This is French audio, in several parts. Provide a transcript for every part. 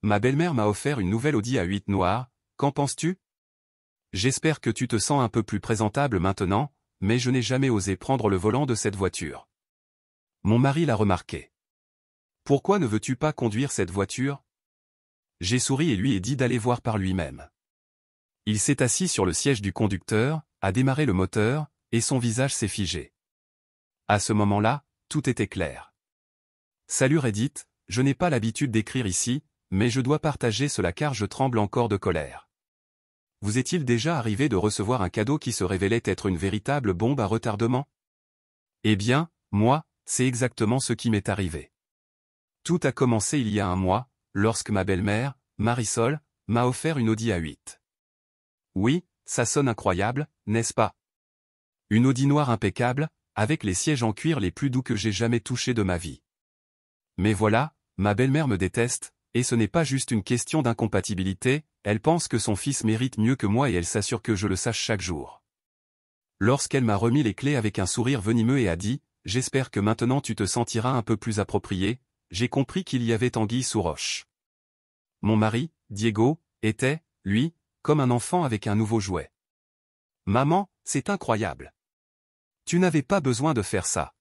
ma belle-mère m'a offert une nouvelle Audi A8 noire, qu'en penses-tu? J'espère que tu te sens un peu plus présentable maintenant, mais je n'ai jamais osé prendre le volant de cette voiture. Mon mari l'a remarqué. Pourquoi ne veux-tu pas conduire cette voiture? J'ai souri et lui ai dit d'aller voir par lui-même. Il s'est assis sur le siège du conducteur, a démarré le moteur, et son visage s'est figé. À ce moment-là, tout était clair. Salut Reddit, je n'ai pas l'habitude d'écrire ici, mais je dois partager cela car je tremble encore de colère. Vous est-il déjà arrivé de recevoir un cadeau qui se révélait être une véritable bombe à retardement? Eh bien, moi, c'est exactement ce qui m'est arrivé. Tout a commencé il y a un mois, lorsque ma belle-mère, Marisol, m'a offert une Audi A8. Oui, ça sonne incroyable, n'est-ce pas? Une Audi noire impeccable, avec les sièges en cuir les plus doux que j'ai jamais touchés de ma vie. Mais voilà, ma belle-mère me déteste, et ce n'est pas juste une question d'incompatibilité, elle pense que son fils mérite mieux que moi et elle s'assure que je le sache chaque jour. Lorsqu'elle m'a remis les clés avec un sourire venimeux et a dit « J'espère que maintenant tu te sentiras un peu plus approprié », j'ai compris qu'il y avait anguille sous roche. Mon mari, Diego, était, lui, comme un enfant avec un nouveau jouet. « Maman, c'est incroyable. Tu n'avais pas besoin de faire ça. »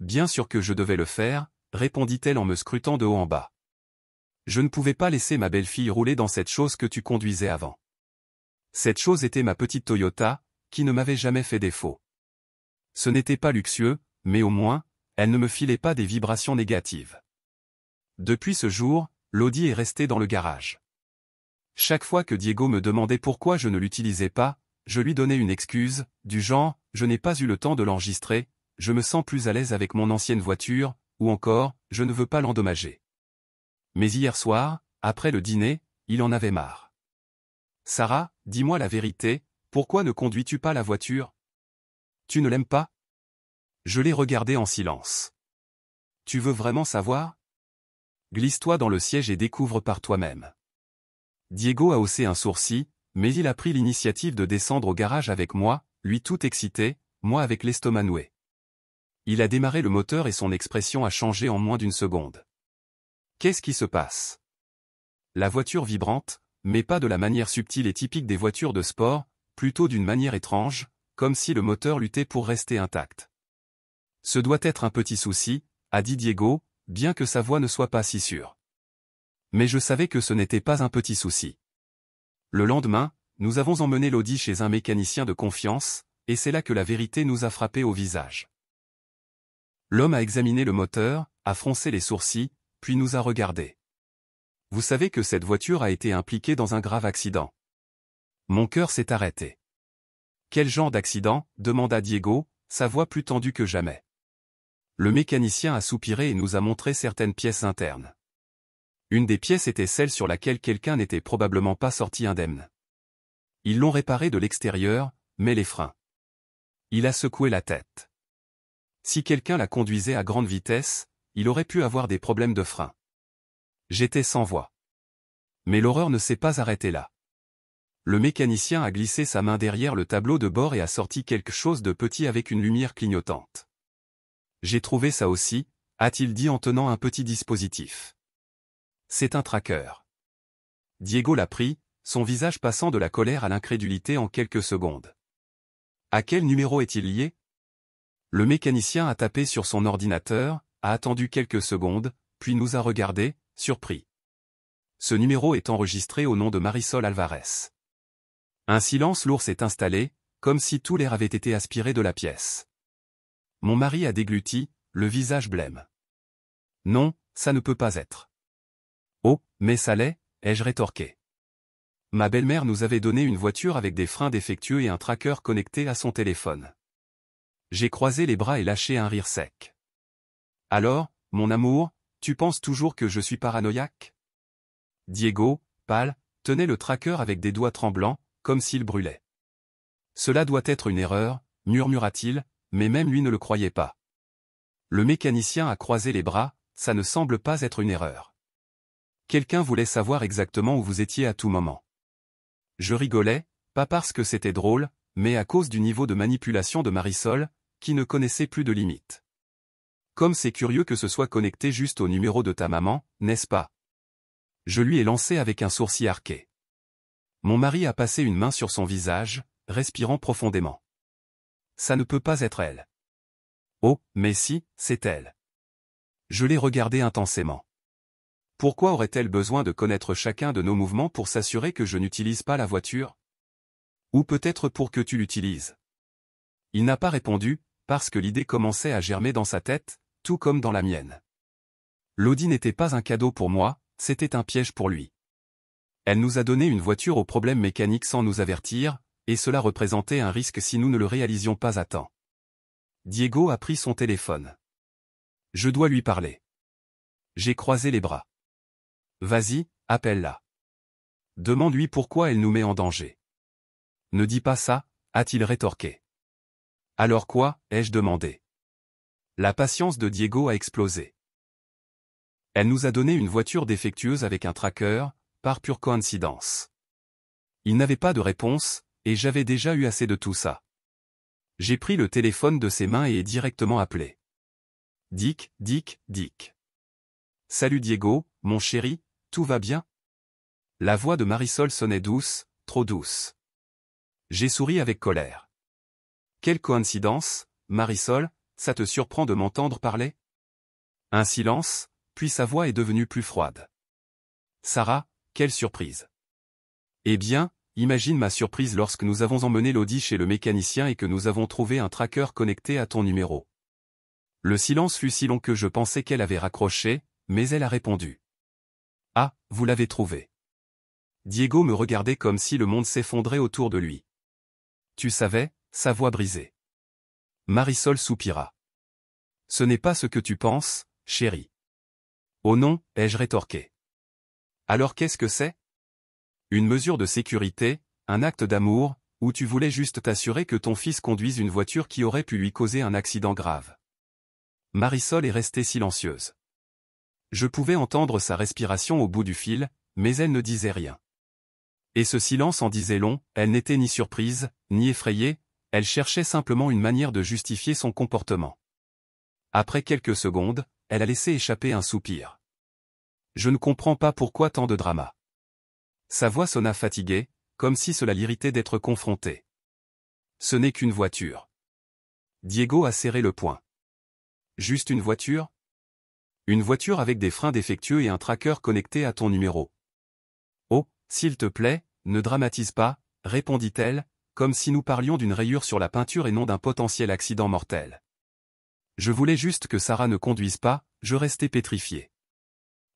Bien sûr que je devais le faire, répondit-elle en me scrutant de haut en bas. Je ne pouvais pas laisser ma belle-fille rouler dans cette chose que tu conduisais avant. Cette chose était ma petite Toyota, qui ne m'avait jamais fait défaut. Ce n'était pas luxueux, mais au moins, elle ne me filait pas des vibrations négatives. Depuis ce jour, l'Audi est restée dans le garage. Chaque fois que Diego me demandait pourquoi je ne l'utilisais pas, je lui donnais une excuse, du genre « je n'ai pas eu le temps de l'enregistrer, je me sens plus à l'aise avec mon ancienne voiture », ou encore « je ne veux pas l'endommager ». Mais hier soir, après le dîner, il en avait marre. « Sarah, dis-moi la vérité, pourquoi ne conduis-tu pas la voiture? Tu ne l'aimes pas ?» Je l'ai regardé en silence. « Tu veux vraiment savoir? Glisse-toi dans le siège et découvre par toi-même. » Diego a haussé un sourcil, mais il a pris l'initiative de descendre au garage avec moi, lui tout excité, moi avec l'estomac noué. Il a démarré le moteur et son expression a changé en moins d'une seconde. Qu'est-ce qui se passe? La voiture vibrante, mais pas de la manière subtile et typique des voitures de sport, plutôt d'une manière étrange, comme si le moteur luttait pour rester intact. Ce doit être un petit souci, a dit Diego, bien que sa voix ne soit pas si sûre. Mais je savais que ce n'était pas un petit souci. Le lendemain, nous avons emmené l'Audi chez un mécanicien de confiance, et c'est là que la vérité nous a frappé au visage. L'homme a examiné le moteur, a froncé les sourcils, puis nous a regardés. Vous savez que cette voiture a été impliquée dans un grave accident. Mon cœur s'est arrêté. Quel genre d'accident? Demanda Diego, sa voix plus tendue que jamais. Le mécanicien a soupiré et nous a montré certaines pièces internes. Une des pièces était celle sur laquelle quelqu'un n'était probablement pas sorti indemne. Ils l'ont réparée de l'extérieur, mais les freins. Il a secoué la tête. Si quelqu'un la conduisait à grande vitesse, il aurait pu avoir des problèmes de frein. J'étais sans voix. Mais l'horreur ne s'est pas arrêtée là. Le mécanicien a glissé sa main derrière le tableau de bord et a sorti quelque chose de petit avec une lumière clignotante. J'ai trouvé ça aussi, a-t-il dit en tenant un petit dispositif. C'est un tracker. Diego l'a pris, son visage passant de la colère à l'incrédulité en quelques secondes. À quel numéro est-il lié? Le mécanicien a tapé sur son ordinateur, a attendu quelques secondes, puis nous a regardés, surpris. Ce numéro est enregistré au nom de Marisol Alvarez. Un silence lourd s'est installé, comme si tout l'air avait été aspiré de la pièce. Mon mari a dégluti, le visage blême. Non, ça ne peut pas être. Oh, mais ça l'est, ai-je rétorqué. Ma belle-mère nous avait donné une voiture avec des freins défectueux et un tracker connecté à son téléphone. J'ai croisé les bras et lâché un rire sec. Alors, mon amour, tu penses toujours que je suis paranoïaque? Diego, pâle, tenait le tracker avec des doigts tremblants, comme s'il brûlait. Cela doit être une erreur, murmura-t-il, mais même lui ne le croyait pas. Le mécanicien a croisé les bras, ça ne semble pas être une erreur. Quelqu'un voulait savoir exactement où vous étiez à tout moment. Je rigolais, pas parce que c'était drôle, mais à cause du niveau de manipulation de Marisol, qui ne connaissait plus de limites. Comme c'est curieux que ce soit connecté juste au numéro de ta maman, n'est-ce pas? Je lui ai lancé avec un sourcil arqué. Mon mari a passé une main sur son visage, respirant profondément. Ça ne peut pas être elle. Oh, mais si, c'est elle. Je l'ai regardée intensément. Pourquoi aurait-elle besoin de connaître chacun de nos mouvements pour s'assurer que je n'utilise pas la voiture? Ou peut-être pour que tu l'utilises? Il n'a pas répondu, parce que l'idée commençait à germer dans sa tête, tout comme dans la mienne. L'Audi n'était pas un cadeau pour moi, c'était un piège pour lui. Elle nous a donné une voiture aux problèmes mécaniques sans nous avertir, et cela représentait un risque si nous ne le réalisions pas à temps. Diego a pris son téléphone. Je dois lui parler. J'ai croisé les bras. Vas-y, appelle-la. Demande-lui pourquoi elle nous met en danger. Ne dis pas ça, a-t-il rétorqué. Alors quoi, ai-je demandé. La patience de Diego a explosé. Elle nous a donné une voiture défectueuse avec un tracker, par pure coïncidence. Il n'avait pas de réponse, et j'avais déjà eu assez de tout ça. J'ai pris le téléphone de ses mains et ai directement appelé. Dick. Salut Diego, mon chéri, tout va bien? La voix de Marisol sonnait douce, trop douce. J'ai souri avec colère. Quelle coïncidence, Marisol, ça te surprend de m'entendre parler? Un silence, puis sa voix est devenue plus froide. Sarah, quelle surprise. Eh bien, imagine ma surprise lorsque nous avons emmené l'Audi chez le mécanicien et que nous avons trouvé un tracker connecté à ton numéro. Le silence fut si long que je pensais qu'elle avait raccroché, mais elle a répondu. Ah, vous l'avez trouvé. Diego me regardait comme si le monde s'effondrait autour de lui. Tu savais, sa voix brisée. Marisol soupira. Ce n'est pas ce que tu penses, chérie. Oh non, ai-je rétorqué. Alors qu'est-ce que c'est? Une mesure de sécurité, un acte d'amour, ou tu voulais juste t'assurer que ton fils conduise une voiture qui aurait pu lui causer un accident grave? Marisol est restée silencieuse. Je pouvais entendre sa respiration au bout du fil, mais elle ne disait rien. Et ce silence en disait long, elle n'était ni surprise, ni effrayée, elle cherchait simplement une manière de justifier son comportement. Après quelques secondes, elle a laissé échapper un soupir. Je ne comprends pas pourquoi tant de drama. Sa voix sonna fatiguée, comme si cela l'irritait d'être confronté. Ce n'est qu'une voiture. Diego a serré le poing. Juste une voiture? Une voiture avec des freins défectueux et un tracker connecté à ton numéro. Oh, s'il te plaît, ne dramatise pas, répondit-elle, comme si nous parlions d'une rayure sur la peinture et non d'un potentiel accident mortel. Je voulais juste que Sarah ne conduise pas, je restais pétrifié.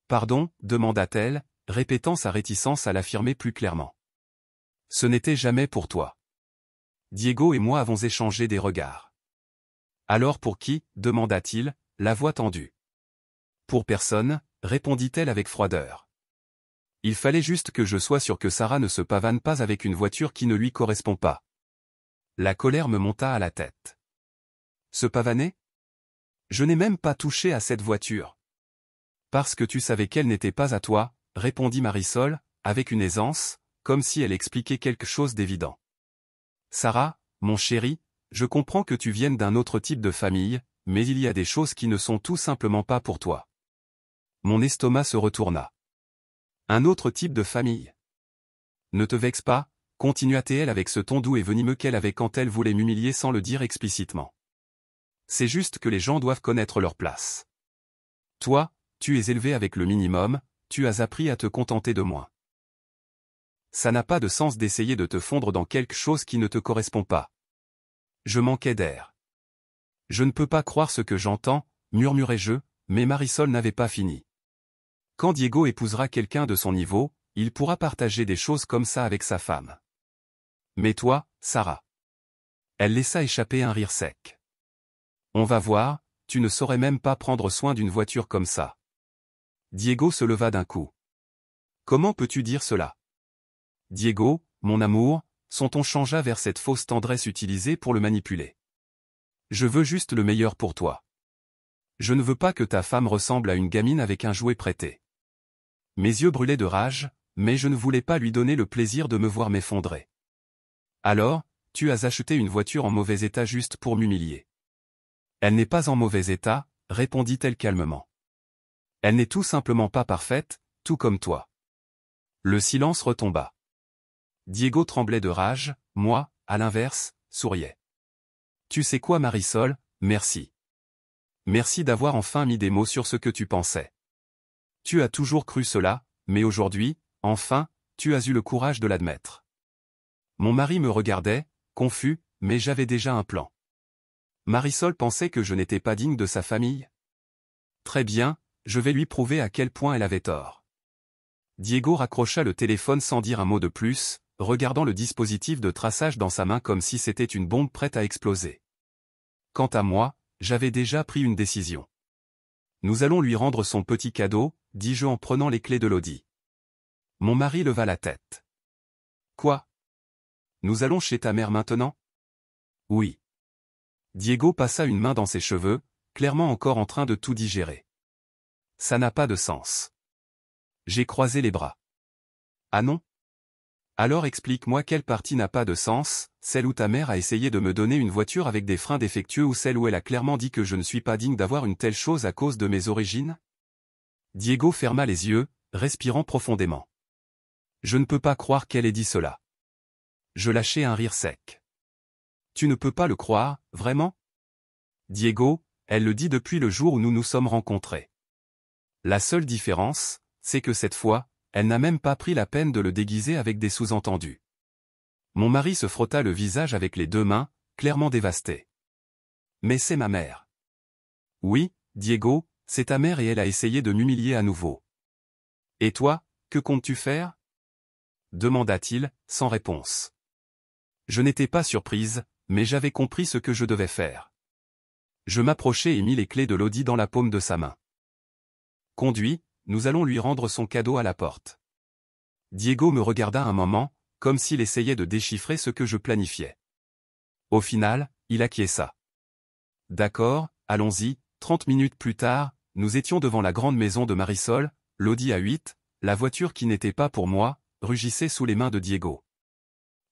Pardon, demanda-t-elle, répétant sa réticence à l'affirmer plus clairement. Ce n'était jamais pour toi. Diego et moi avons échangé des regards. Alors pour qui, demanda-t-il, la voix tendue. Pour personne, répondit-elle avec froideur. Il fallait juste que je sois sûr que Sarah ne se pavane pas avec une voiture qui ne lui correspond pas. La colère me monta à la tête. Se pavaner? Je n'ai même pas touché à cette voiture. Parce que tu savais qu'elle n'était pas à toi, répondit Marisol, avec une aisance, comme si elle expliquait quelque chose d'évident. Sarah, mon chéri, je comprends que tu viennes d'un autre type de famille, mais il y a des choses qui ne sont tout simplement pas pour toi. Mon estomac se retourna. Un autre type de famille. Ne te vexe pas, continua-t-elle avec ce ton doux et venimeux qu'elle avait quand elle voulait m'humilier sans le dire explicitement. C'est juste que les gens doivent connaître leur place. Toi, tu es élevé avec le minimum, tu as appris à te contenter de moins. Ça n'a pas de sens d'essayer de te fondre dans quelque chose qui ne te correspond pas. Je manquais d'air. Je ne peux pas croire ce que j'entends, murmurai-je, mais Marisol n'avait pas fini. Quand Diego épousera quelqu'un de son niveau, il pourra partager des choses comme ça avec sa femme. Mais toi, Sarah. Elle laissa échapper un rire sec. On va voir, tu ne saurais même pas prendre soin d'une voiture comme ça. Diego se leva d'un coup. Comment peux-tu dire cela? Diego, mon amour, son ton changea vers cette fausse tendresse utilisée pour le manipuler. Je veux juste le meilleur pour toi. Je ne veux pas que ta femme ressemble à une gamine avec un jouet prêté. Mes yeux brûlaient de rage, mais je ne voulais pas lui donner le plaisir de me voir m'effondrer. Alors, tu as acheté une voiture en mauvais état juste pour m'humilier. Elle n'est pas en mauvais état, répondit-elle calmement. Elle n'est tout simplement pas parfaite, tout comme toi. Le silence retomba. Diego tremblait de rage, moi, à l'inverse, souriais. Tu sais quoi Marisol, merci. Merci d'avoir enfin mis des mots sur ce que tu pensais. Tu as toujours cru cela, mais aujourd'hui, enfin, tu as eu le courage de l'admettre. Mon mari me regardait, confus, mais j'avais déjà un plan. Marisol pensait que je n'étais pas digne de sa famille. Très bien, je vais lui prouver à quel point elle avait tort. Diego raccrocha le téléphone sans dire un mot de plus, regardant le dispositif de traçage dans sa main comme si c'était une bombe prête à exploser. Quant à moi, j'avais déjà pris une décision. Nous allons lui rendre son petit cadeau, dis-je en prenant les clés de l'Audi. Mon mari leva la tête. Quoi? Nous allons chez ta mère maintenant? Oui. Diego passa une main dans ses cheveux, clairement encore en train de tout digérer. Ça n'a pas de sens. J'ai croisé les bras. Ah non? Alors explique-moi quelle partie n'a pas de sens, celle où ta mère a essayé de me donner une voiture avec des freins défectueux ou celle où elle a clairement dit que je ne suis pas digne d'avoir une telle chose à cause de mes origines? Diego ferma les yeux, respirant profondément. Je ne peux pas croire qu'elle ait dit cela. Je lâchai un rire sec. Tu ne peux pas le croire, vraiment? Diego, elle le dit depuis le jour où nous nous sommes rencontrés. La seule différence, c'est que cette fois, elle n'a même pas pris la peine de le déguiser avec des sous-entendus. Mon mari se frotta le visage avec les deux mains, clairement dévasté. Mais c'est ma mère. Oui, Diego, c'est ta mère et elle a essayé de m'humilier à nouveau. Et toi, que comptes-tu faire? Demanda-t-il, sans réponse. Je n'étais pas surprise, mais j'avais compris ce que je devais faire. Je m'approchai et mis les clés de l'Audi dans la paume de sa main. Conduis, nous allons lui rendre son cadeau à la porte. Diego me regarda un moment, comme s'il essayait de déchiffrer ce que je planifiais. Au final, il acquiesça. D'accord, allons-y. 30 minutes plus tard, nous étions devant la grande maison de Marisol, l'Audi A8, la voiture qui n'était pas pour moi, rugissait sous les mains de Diego.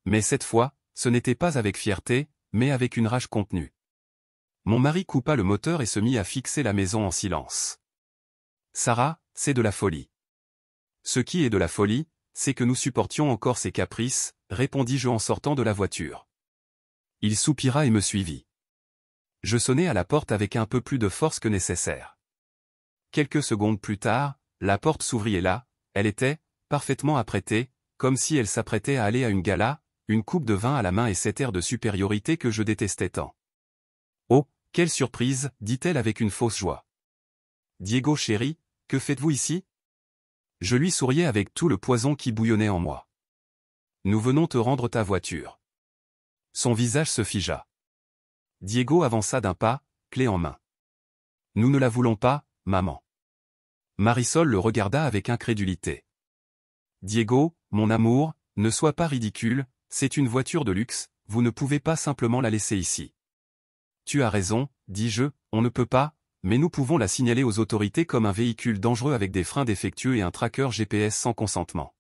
Mais cette fois, ce n'était pas avec fierté, mais avec une rage contenue. Mon mari coupa le moteur et se mit à fixer la maison en silence. Sarah, c'est de la folie. Ce qui est de la folie, c'est que nous supportions encore ses caprices, répondis-je en sortant de la voiture. Il soupira et me suivit. Je sonnai à la porte avec un peu plus de force que nécessaire. Quelques secondes plus tard, la porte s'ouvrit et là, elle était, parfaitement apprêtée, comme si elle s'apprêtait à aller à une gala, une coupe de vin à la main et cet air de supériorité que je détestais tant. Oh, quelle surprise, dit-elle avec une fausse joie. Diego chéri, que faites-vous ici? Je lui souriais avec tout le poison qui bouillonnait en moi. Nous venons te rendre ta voiture. Son visage se figea. Diego avança d'un pas, clé en main. Nous ne la voulons pas, maman. Marisol le regarda avec incrédulité. Diego, mon amour, ne sois pas ridicule, c'est une voiture de luxe, vous ne pouvez pas simplement la laisser ici. Tu as raison, dis-je, on ne peut pas, mais nous pouvons la signaler aux autorités comme un véhicule dangereux avec des freins défectueux et un tracker GPS sans consentement.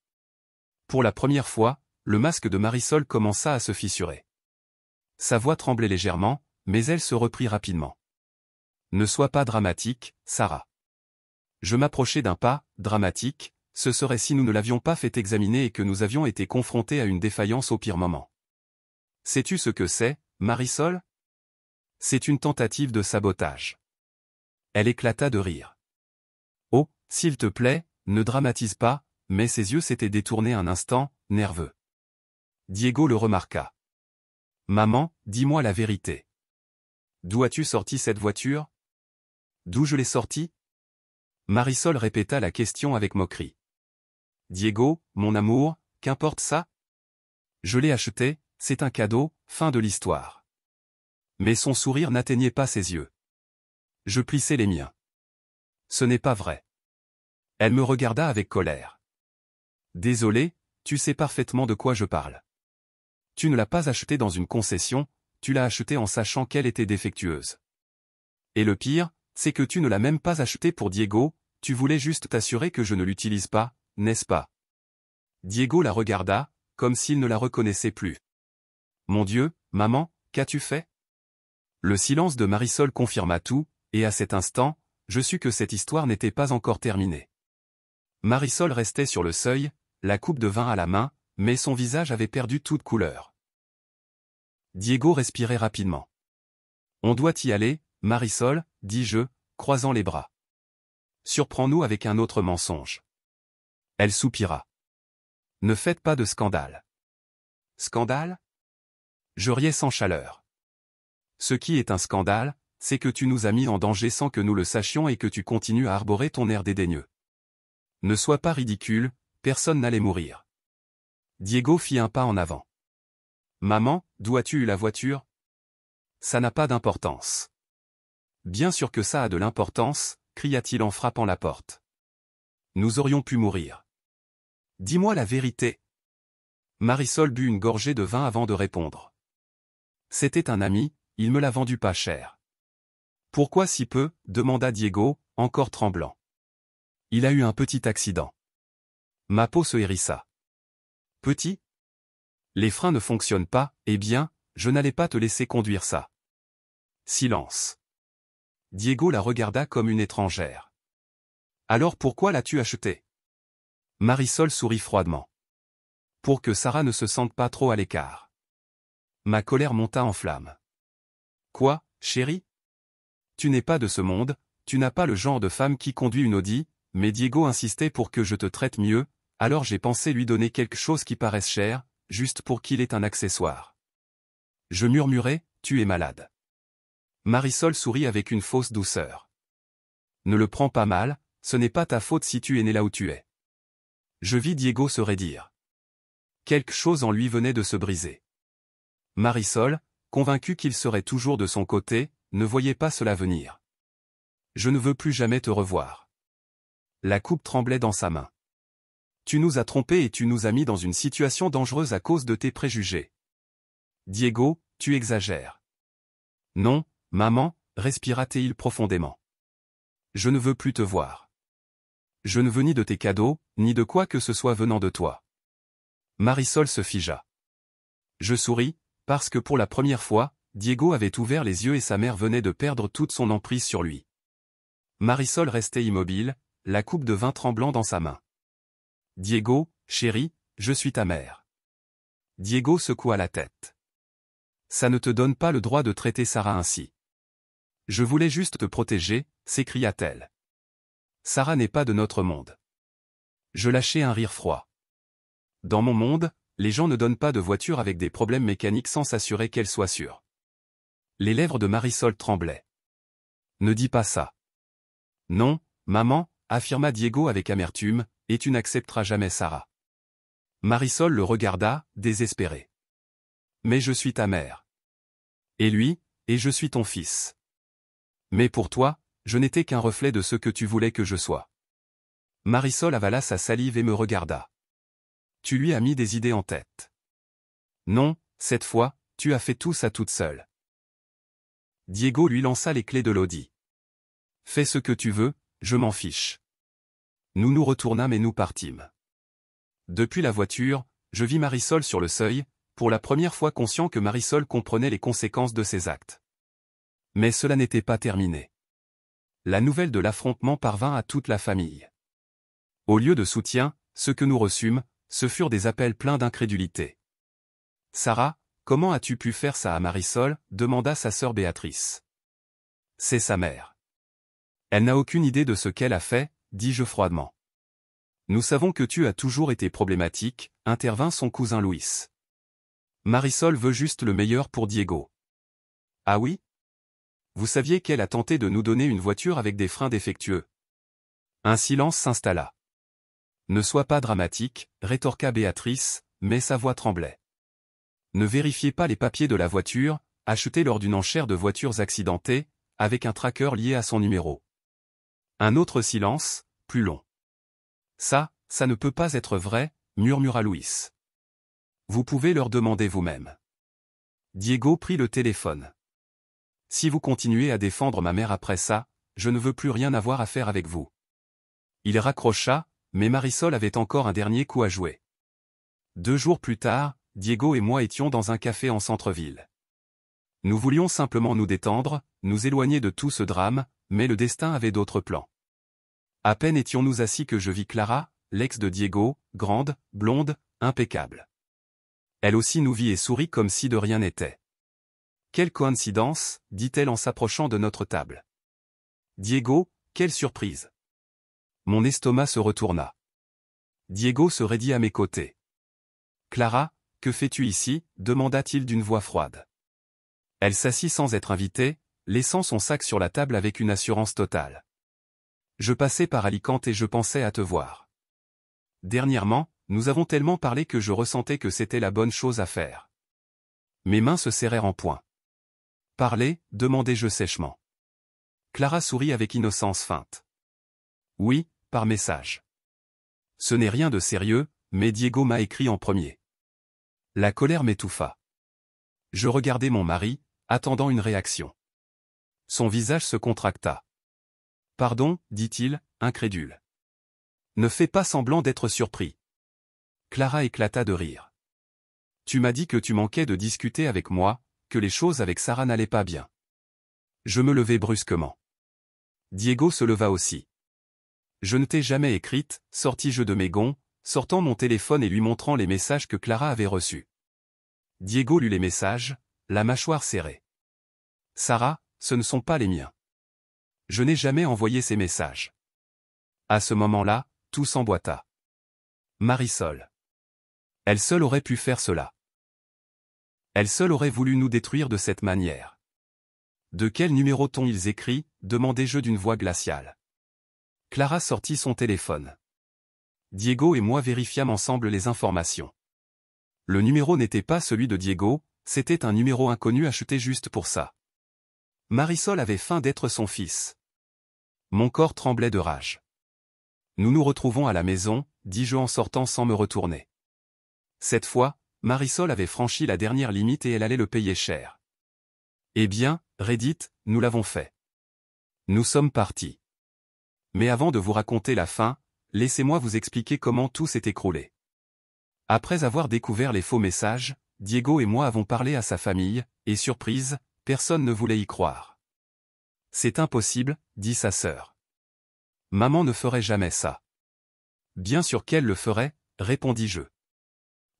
Pour la première fois, le masque de Marisol commença à se fissurer. Sa voix tremblait légèrement, mais elle se reprit rapidement. Ne sois pas dramatique, Sarah. Je m'approchai d'un pas, dramatique, ce serait si nous ne l'avions pas fait examiner et que nous avions été confrontés à une défaillance au pire moment. Sais-tu ce que c'est, Marisol? C'est une tentative de sabotage. Elle éclata de rire. Oh, s'il te plaît, ne dramatise pas, mais ses yeux s'étaient détournés un instant, nerveux. Diego le remarqua. Maman, dis-moi la vérité. D'où as-tu sorti cette voiture? D'où je l'ai sortie? Marisol répéta la question avec moquerie. Diego, mon amour, qu'importe ça? Je l'ai acheté, c'est un cadeau, fin de l'histoire. Mais son sourire n'atteignait pas ses yeux. Je plissai les miens. Ce n'est pas vrai. Elle me regarda avec colère. Désolé, tu sais parfaitement de quoi je parle. Tu ne l'as pas achetée dans une concession, tu l'as achetée en sachant qu'elle était défectueuse. Et le pire, c'est que tu ne l'as même pas achetée pour Diego, tu voulais juste t'assurer que je ne l'utilise pas, n'est-ce pas? Diego la regarda, comme s'il ne la reconnaissait plus. Mon Dieu, maman, qu'as-tu fait? Le silence de Marisol confirma tout, et à cet instant, je sus que cette histoire n'était pas encore terminée. Marisol restait sur le seuil, la coupe de vin à la main, mais son visage avait perdu toute couleur. Diego respirait rapidement. On doit y aller, Marisol, dis-je, croisant les bras. Surprends-nous avec un autre mensonge. Elle soupira. Ne faites pas de scandale. Scandale? Je riais sans chaleur. Ce qui est un scandale, c'est que tu nous as mis en danger sans que nous le sachions et que tu continues à arborer ton air dédaigneux. Ne sois pas ridicule, personne n'allait mourir. Diego fit un pas en avant. Maman, d'où as-tu eu la voiture? Ça n'a pas d'importance. Bien sûr que ça a de l'importance, cria-t-il en frappant la porte. Nous aurions pu mourir. Dis-moi la vérité. Marisol but une gorgée de vin avant de répondre. C'était un ami, il me l'a vendu pas cher. Pourquoi si peu? Demanda Diego, encore tremblant. Il a eu un petit accident. Ma peau se hérissa. Petit? Les freins ne fonctionnent pas, eh bien, je n'allais pas te laisser conduire ça. Silence. Diego la regarda comme une étrangère. Alors pourquoi l'as-tu acheté? Marisol sourit froidement. Pour que Sarah ne se sente pas trop à l'écart. Ma colère monta en flammes. Quoi, chérie? Tu n'es pas de ce monde, tu n'as pas le genre de femme qui conduit une Audi, mais Diego insistait pour que je te traite mieux, alors j'ai pensé lui donner quelque chose qui paraisse cher, juste pour qu'il ait un accessoire. Je murmurai, tu es malade. Marisol sourit avec une fausse douceur. Ne le prends pas mal, ce n'est pas ta faute si tu es né là où tu es. Je vis Diego se raidir. Quelque chose en lui venait de se briser. Marisol, convaincue qu'il serait toujours de son côté, ne voyait pas cela venir. Je ne veux plus jamais te revoir. La coupe tremblait dans sa main. Tu nous as trompés et tu nous as mis dans une situation dangereuse à cause de tes préjugés. Diego, tu exagères. Non, maman, respira-t-il profondément. Je ne veux plus te voir. Je ne veux ni de tes cadeaux, ni de quoi que ce soit venant de toi. Marisol se figea. Je souris, parce que pour la première fois, Diego avait ouvert les yeux et sa mère venait de perdre toute son emprise sur lui. Marisol restait immobile, la coupe de vin tremblant dans sa main. Diego, chéri, je suis ta mère. Diego secoua la tête. Ça ne te donne pas le droit de traiter Sarah ainsi. Je voulais juste te protéger, s'écria-t-elle. Sarah n'est pas de notre monde. Je lâchai un rire froid. Dans mon monde, les gens ne donnent pas de voiture avec des problèmes mécaniques sans s'assurer qu'elle soit sûre. Les lèvres de Marisol tremblaient. Ne dis pas ça. Non, maman, affirma Diego avec amertume, et tu n'accepteras jamais Sarah. Marisol le regarda, désespérée. Mais je suis ta mère. Et lui, et je suis ton fils. Mais pour toi, je n'étais qu'un reflet de ce que tu voulais que je sois. Marisol avala sa salive et me regarda. Tu lui as mis des idées en tête. Non, cette fois, tu as fait tout ça toute seule. Diego lui lança les clés de l'Audi. Fais ce que tu veux, je m'en fiche. Nous nous retournâmes et nous partîmes. Depuis la voiture, je vis Marisol sur le seuil, pour la première fois conscient que Marisol comprenait les conséquences de ses actes. Mais cela n'était pas terminé. La nouvelle de l'affrontement parvint à toute la famille. Au lieu de soutien, ce que nous reçûmes, ce furent des appels pleins d'incrédulité. Sarah, comment as-tu pu faire ça à Marisol? Demanda sa sœur Béatrice. C'est sa mère. Elle n'a aucune idée de ce qu'elle a fait, dis-je froidement. Nous savons que tu as toujours été problématique, intervint son cousin Luis. Marisol veut juste le meilleur pour Diego. Ah oui? Vous saviez qu'elle a tenté de nous donner une voiture avec des freins défectueux. Un silence s'installa. Ne sois pas dramatique, rétorqua Béatrice, mais sa voix tremblait. Ne vérifiez pas les papiers de la voiture, achetée lors d'une enchère de voitures accidentées, avec un tracker lié à son numéro. Un autre silence, plus long. Ça ne peut pas être vrai, murmura Luis. Vous pouvez leur demander vous-même. Diego prit le téléphone. Si vous continuez à défendre ma mère après ça, je ne veux plus rien avoir à faire avec vous. Il raccrocha, mais Marisol avait encore un dernier coup à jouer. 2 jours plus tard, Diego et moi étions dans un café en centre-ville. Nous voulions simplement nous détendre, nous éloigner de tout ce drame, mais le destin avait d'autres plans. À peine étions-nous assis que je vis Clara, l'ex de Diego, grande, blonde, impeccable. Elle aussi nous vit et sourit comme si de rien n'était. Quelle coïncidence, dit-elle en s'approchant de notre table. Diego, quelle surprise. Mon estomac se retourna. Diego se raidit à mes côtés. Clara, que fais-tu ici, demanda-t-il d'une voix froide. Elle s'assit sans être invitée, laissant son sac sur la table avec une assurance totale. Je passais par Alicante et je pensais à te voir. Dernièrement, nous avons tellement parlé que je ressentais que c'était la bonne chose à faire. Mes mains se serrèrent en poing. Parler, demandai-je sèchement. Clara sourit avec innocence feinte. Oui, par message. Ce n'est rien de sérieux, mais Diego m'a écrit en premier. La colère m'étouffa. Je regardai mon mari, attendant une réaction. Son visage se contracta. Pardon, dit-il, incrédule. Ne fais pas semblant d'être surpris. Clara éclata de rire. Tu m'as dit que tu manquais de discuter avec moi, que les choses avec Sarah n'allaient pas bien. Je me levai brusquement. Diego se leva aussi. Je ne t'ai jamais écrite, sortis-je de mes gonds, sortant mon téléphone et lui montrant les messages que Clara avait reçus. Diego lut les messages, la mâchoire serrée. Sarah, ce ne sont pas les miens. Je n'ai jamais envoyé ces messages. À ce moment-là, tout s'emboîta. Marisol. Elle seule aurait pu faire cela. Elle seule aurait voulu nous détruire de cette manière. De quel numéro t'ont-ils écrit, demandai-je d'une voix glaciale. Clara sortit son téléphone. Diego et moi vérifiâmes ensemble les informations. Le numéro n'était pas celui de Diego, c'était un numéro inconnu acheté juste pour ça. Marisol avait feint d'être son fils. Mon corps tremblait de rage. Nous nous retrouvons à la maison, dis-je en sortant sans me retourner. Cette fois, Marisol avait franchi la dernière limite et elle allait le payer cher. Eh bien, Reddit, nous l'avons fait. Nous sommes partis. Mais avant de vous raconter la fin, laissez-moi vous expliquer comment tout s'est écroulé. Après avoir découvert les faux messages, Diego et moi avons parlé à sa famille, et surprise, personne ne voulait y croire. C'est impossible, dit sa sœur. Maman ne ferait jamais ça. Bien sûr qu'elle le ferait, répondis-je.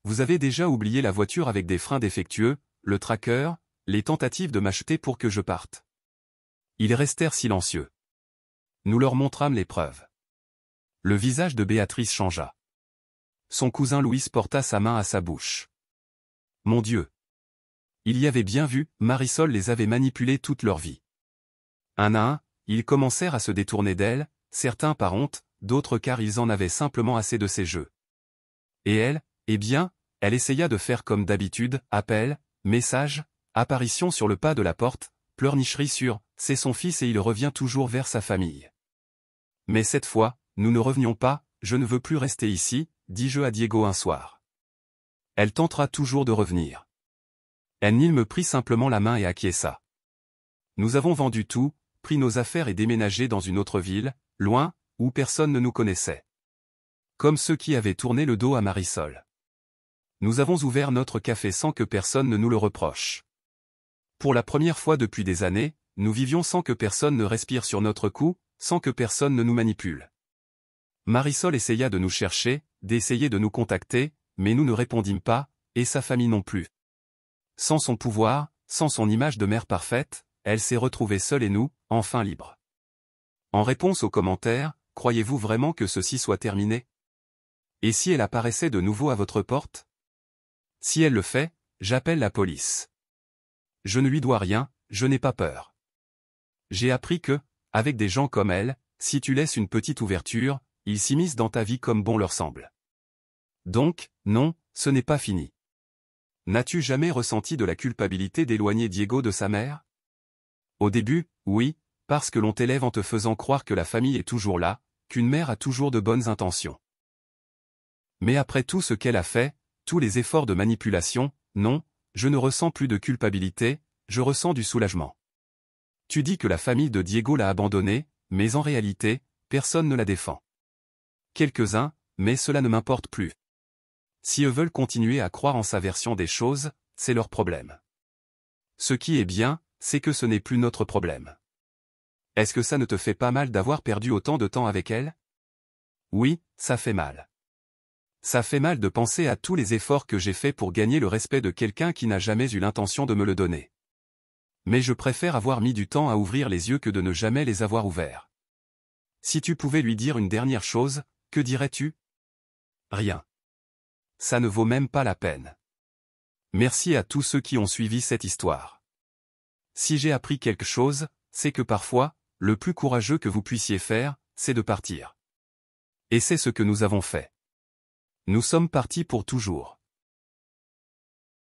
Vous avez déjà oublié la voiture avec des freins défectueux, le tracker, les tentatives de m'acheter pour que je parte. Ils restèrent silencieux. Nous leur montrâmes les preuves. Le visage de Béatrice changea. Son cousin Louis porta sa main à sa bouche. Mon Dieu! Il y avait bien vu, Marisol les avait manipulés toute leur vie. Un à un, ils commencèrent à se détourner d'elle, certains par honte, d'autres car ils en avaient simplement assez de ces jeux. Et elle, eh bien, elle essaya de faire comme d'habitude, appel, message, apparition sur le pas de la porte, pleurnicherie sur « c'est son fils et il revient toujours vers sa famille ». Mais cette fois, nous ne revenions pas, je ne veux plus rester ici, dis-je à Diego un soir. Elle tentera toujours de revenir. Elle me prit simplement la main et acquiesça. Nous avons vendu tout, pris nos affaires et déménagé dans une autre ville, loin, où personne ne nous connaissait. Comme ceux qui avaient tourné le dos à Marisol. Nous avons ouvert notre café sans que personne ne nous le reproche. Pour la première fois depuis des années, nous vivions sans que personne ne respire sur notre cou, sans que personne ne nous manipule. Marisol essaya de nous chercher, d'essayer de nous contacter, mais nous ne répondîmes pas, et sa famille non plus. Sans son pouvoir, sans son image de mère parfaite, elle s'est retrouvée seule et nous, enfin libres. En réponse aux commentaires, croyez-vous vraiment que ceci soit terminé? Et si elle apparaissait de nouveau à votre porte? Si elle le fait, j'appelle la police. Je ne lui dois rien, je n'ai pas peur. J'ai appris que, avec des gens comme elle, si tu laisses une petite ouverture, ils s'immiscent dans ta vie comme bon leur semble. Donc, non, ce n'est pas fini. N'as-tu jamais ressenti de la culpabilité d'éloigner Diego de sa mère? Au début, oui, parce que l'on t'élève en te faisant croire que la famille est toujours là, qu'une mère a toujours de bonnes intentions. Mais après tout ce qu'elle a fait, tous les efforts de manipulation, non, je ne ressens plus de culpabilité, je ressens du soulagement. Tu dis que la famille de Diego l'a abandonné, mais en réalité, personne ne la défend. Quelques-uns, mais cela ne m'importe plus. Si eux veulent continuer à croire en sa version des choses, c'est leur problème. Ce qui est bien, c'est que ce n'est plus notre problème. Est-ce que ça ne te fait pas mal d'avoir perdu autant de temps avec elle? Oui, ça fait mal. Ça fait mal de penser à tous les efforts que j'ai faits pour gagner le respect de quelqu'un qui n'a jamais eu l'intention de me le donner. Mais je préfère avoir mis du temps à ouvrir les yeux que de ne jamais les avoir ouverts. Si tu pouvais lui dire une dernière chose, que dirais-tu? Rien. Ça ne vaut même pas la peine. Merci à tous ceux qui ont suivi cette histoire. Si j'ai appris quelque chose, c'est que parfois, le plus courageux que vous puissiez faire, c'est de partir. Et c'est ce que nous avons fait. Nous sommes partis pour toujours.